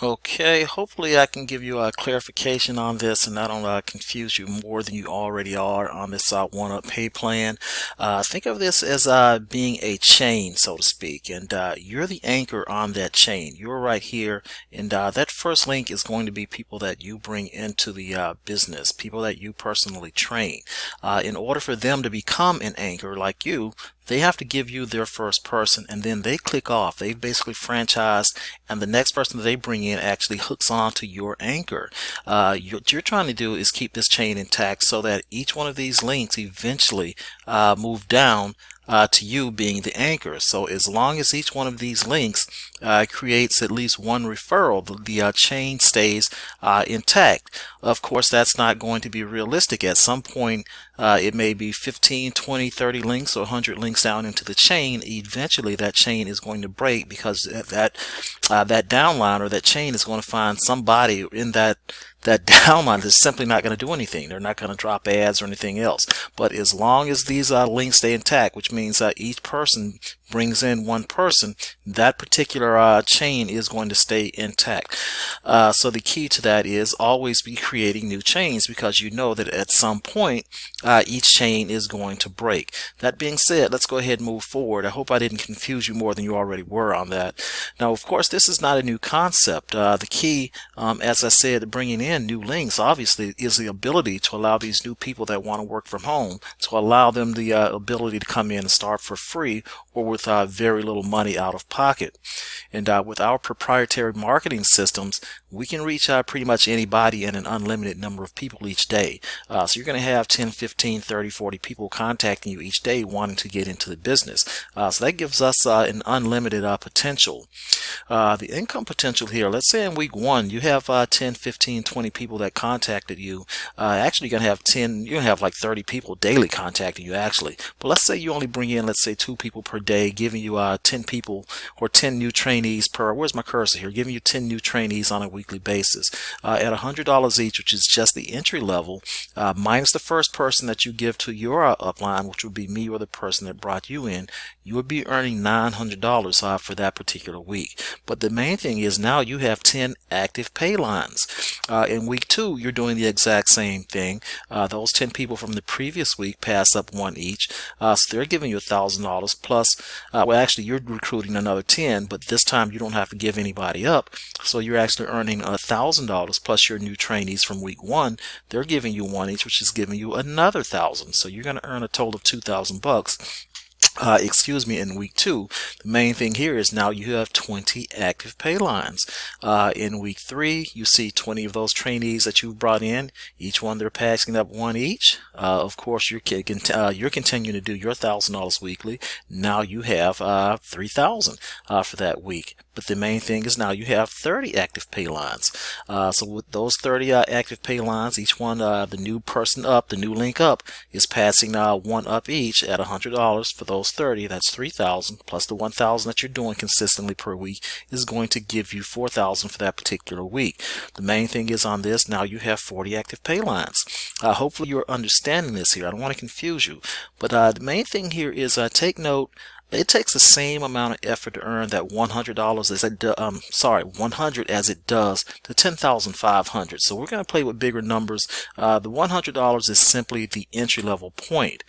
Okay, hopefully I can give you a clarification on this and I don't confuse you more than you already are on this one-up pay plan. Think of this as being a chain, so to speak, and you're the anchor on that chain. You're right here, and that first link is going to be people that you bring into the business, people that you personally train. In order for them to become an anchor like you, they have to give you their first person and then they click off. They've basically franchised, and the next person that they bring in actually hooks on to your anchor. What you're trying to do is keep this chain intact so that each one of these links eventually move down to you being the anchor. So as long as each one of these links creates at least one referral, the chain stays intact. Of course, that's not going to be realistic. At some point, it may be 15, 20, 30 links or 100 links down into the chain. Eventually, that chain is going to break because that downline or that chain is going to find somebody in that downline is simply not going to do anything. They're not going to drop ads or anything else. But as long as these links stay intact, which means each person brings in one person, that particular chain is going to stay intact. So the key to that is always be creating new chains, because you know that at some point each chain is going to break. That being said, let's go ahead and move forward. I hope I didn't confuse you more than you already were on that. Now, of course, this is not a new concept. The key, as I said, bringing in new links obviously is the ability to allow these new people that want to work from home to allow them the ability to come in and start for free or with very little money out of pocket. And with our proprietary marketing systems, we can reach pretty much anybody and an unlimited number of people each day. So you're going to have 10, 15, 30, 40 people contacting you each day wanting to get into the business. So that gives us an unlimited potential. The income potential here, let's say in week 1 you have 10, 15, 20 people that contacted you. Actually, you're going to have like 30 people daily contacting you actually. But let's say you only bring in, let's say, 2 people per day, giving you 10 people or 10 new trainees per, where's my cursor here, giving you 10 new trainees on a weekly basis at $100 each, which is just the entry level, minus the first person that you give to your upline, which would be me or the person that brought you in. You would be earning $900 for that particular week. But the main thing is now you have 10 active pay lines. In week 2, you're doing the exact same thing. Those 10 people from the previous week pass up 1 each. So they're giving you $1,000 plus, well, actually, you're recruiting another 10, but this time you don't have to give anybody up. So you're actually earning $1,000 plus your new trainees from week 1. They're giving you 1 each, which is giving you another 1,000. So you're going to earn a total of $2,000. In week 2. The main thing here is now you have 20 active pay lines. In week 3, you see 20 of those trainees that you've brought in. Each one, they're passing up 1 each. Of course, you're continuing to do your $1,000 weekly. Now you have $3,000 for that week. But the main thing is now you have 30 active pay lines. So with those 30 active pay lines, each one, the new person up, the new link up, is passing 1 up each at $100 for those 30. That's $3,000 plus the $1,000 that you're doing consistently per week is going to give you $4,000 for that particular week. The main thing is on this, now you have 40 active pay lines. Hopefully you're understanding this here. I don't want to confuse you, but the main thing here is take note. It takes the same amount of effort to earn that $100 as it 100 as it does to 10,500. So we're going to play with bigger numbers. The $100 is simply the entry level point.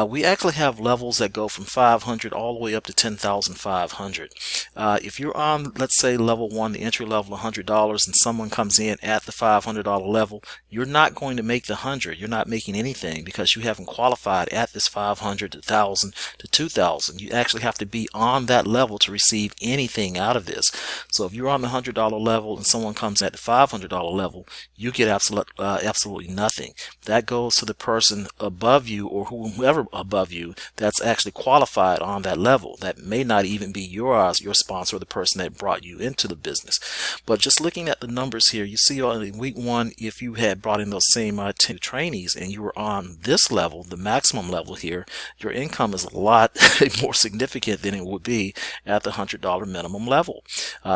We actually have levels that go from 500 all the way up to 10,500. If you're on, let's say, level 1, the entry level $100, and someone comes in at the $500 level, you're not going to make the 100. You're not making anything because you haven't qualified at this 500 to 1,000 to 2,000. You actually have to be on that level to receive anything out of this. So if you're on the $100 level and someone comes at the $500 level, you get absolutely nothing. That goes to the person above you or whoever above you that's actually qualified on that level. That may not even be your sponsor or the person that brought you into the business. But just looking at the numbers here, you see in week 1, if you had brought in those same 10 trainees and you were on this level, the maximum level here, your income is a lot more significant than it would be at the $100 minimum level.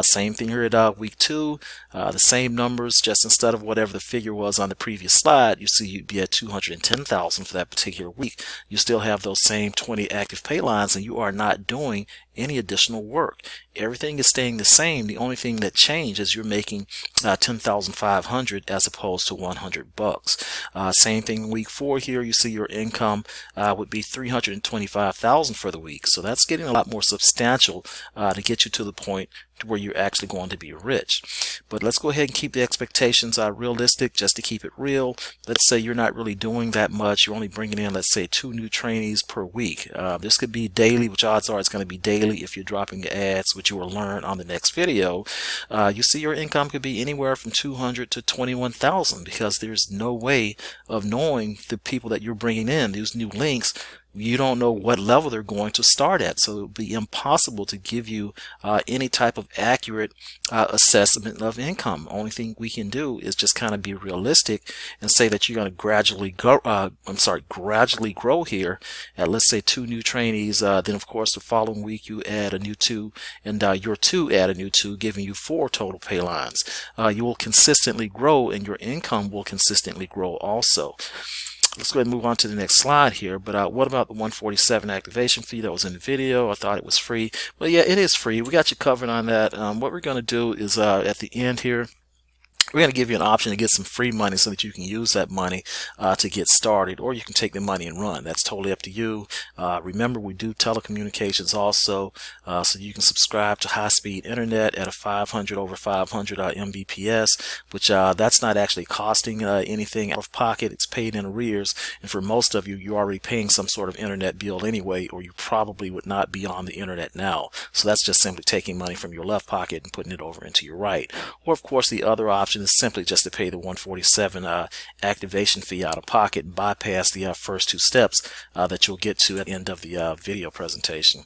Same thing here at week 2, the same numbers, just instead of whatever the figure was on the previous slide, you see you'd be at 210,000 for that particular week. You still have those same 20 active pay lines and you are not doing any additional work. Everything is staying the same. The only thing that changed is you're making 10,500 as opposed to 100 bucks. Same thing week 4 here. You see your income would be 325,000 for the week. So that's getting a lot more substantial to get you to the point to where you're actually going to be rich. But let's go ahead and keep the expectations realistic, just to keep it real. Let's say you're not really doing that much. You're only bringing in, let's say, 2 new trainees per week. This could be daily, which odds are it's going to be daily if you're dropping ads, which you will learn on the next video. You see your income could be anywhere from 200 to 21,000, because there's no way of knowing the people that you're bringing in, these new links. You don't know what level they're going to start at, so it would be impossible to give you any type of accurate assessment of income. Only thing we can do is just kind of be realistic and say that you're going to gradually grow here at, let's say, 2 new trainees. Then of course the following week you add a new 2, and your 2 add a new 2, giving you 4 total pay lines. You will consistently grow, and your income will consistently grow also. Let's go ahead and move on to the next slide here. But what about the 147 activation fee that was in the video? I thought it was free. Well, yeah, it is free. We got you covered on that. What we're going to do is at the end here, we're going to give you an option to get some free money so that you can use that money to get started, or you can take the money and run. That's totally up to you. Remember, we do telecommunications also, so you can subscribe to high-speed internet at a 500 over 500 Mbps, which that's not actually costing anything out of pocket. It's paid in arrears, and for most of you, you're already paying some sort of internet bill anyway, or you probably would not be on the internet now. So that's just simply taking money from your left pocket and putting it over into your right. Or of course, the other option is simply just to pay the 147 activation fee out of pocket and bypass the first 2 steps that you'll get to at the end of the video presentation.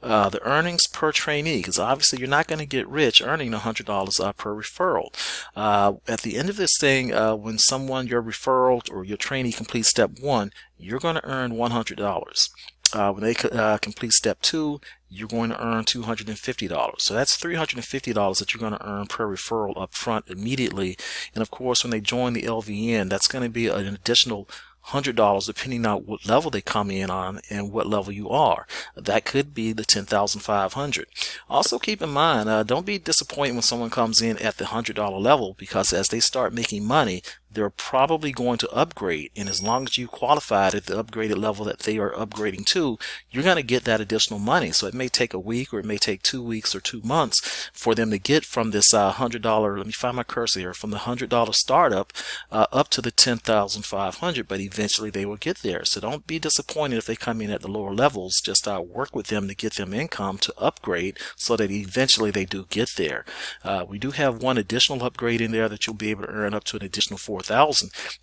The earnings per trainee, because obviously you're not going to get rich earning $100 per referral. At the end of this thing, when your referral or your trainee completes step 1, you're going to earn $100. When they complete step 2, you're going to earn $250. So that's $350 that you're going to earn per referral up front immediately. And of course, when they join the LVN, that's going to be an additional $100 depending on what level they come in on and what level you are. That could be the 10,500. Also keep in mind, don't be disappointed when someone comes in at the $100 level, because as they start making money, they're probably going to upgrade, and as long as you qualified at the upgraded level that they are upgrading to, you're going to get that additional money. So it may take a week, or it may take 2 weeks or 2 months for them to get from this $100, let me find my cursor here, from the $100 startup up to the 10,500, but eventually they will get there. So don't be disappointed if they come in at the lower levels. Just work with them to get them income to upgrade so that eventually they do get there. We do have one additional upgrade in there that you'll be able to earn up to an additional $4,000.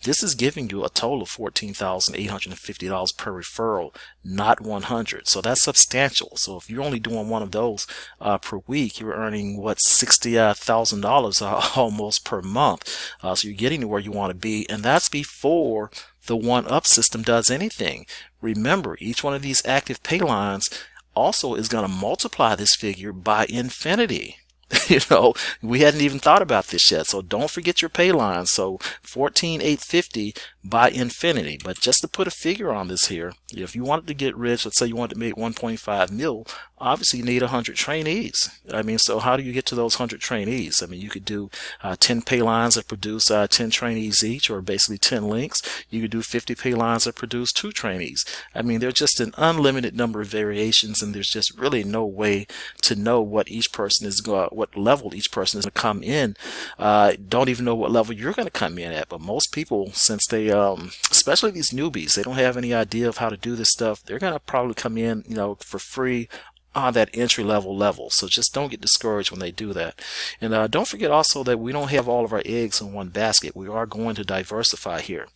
This is giving you a total of $14,850 per referral, not 100. So that's substantial. So if you're only doing one of those per week, you're earning what, $60,000 almost per month. So you're getting to where you want to be, and that's before the one-up system does anything. Remember, each one of these active pay lines also is going to multiply this figure by infinity. You know, we hadn't even thought about this yet, so don't forget your pay line. So 14,850 by infinity. But just to put a figure on this here, if you wanted to get rich, let's say you wanted to make 1.5 mil, obviously you need 100 trainees. I mean, so how do you get to those 100 trainees? I mean, you could do 10 pay lines that produce 10 trainees each, or basically 10 links. You could do 50 pay lines that produce 2 trainees. I mean, there's just an unlimited number of variations, and there's just really no way to know what each person is what level each person is going to come in. Don't even know what level you're going to come in at. But most people, since they especially these newbies, they don't have any idea of how to do this stuff. They're going to probably come in, you know, for free on that entry level. So just don't get discouraged when they do that. And don't forget also that we don't have all of our eggs in one basket. We are going to diversify here.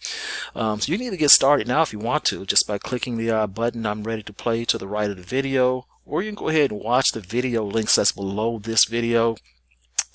So you need to get started now if you want to, just by clicking the button "I'm ready to play" to the right of the video, or you can go ahead and watch the video links that's below this video.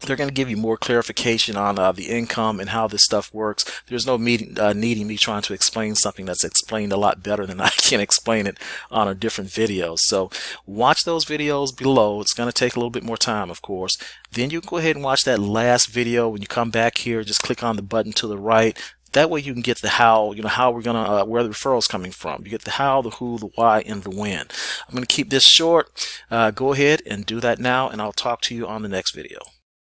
They're going to give you more clarification on the income and how this stuff works. There's no needing me trying to explain something that's explained a lot better than I can explain it on a different video. So watch those videos below. It's going to take a little bit more time, of course. Then you go ahead and watch that last video. When you come back here, just click on the button to the right. That way you can get the how, how we're gonna, where the referral's coming from. You get the how, the who, the why, and the when. I'm gonna keep this short. Go ahead and do that now, and I'll talk to you on the next video.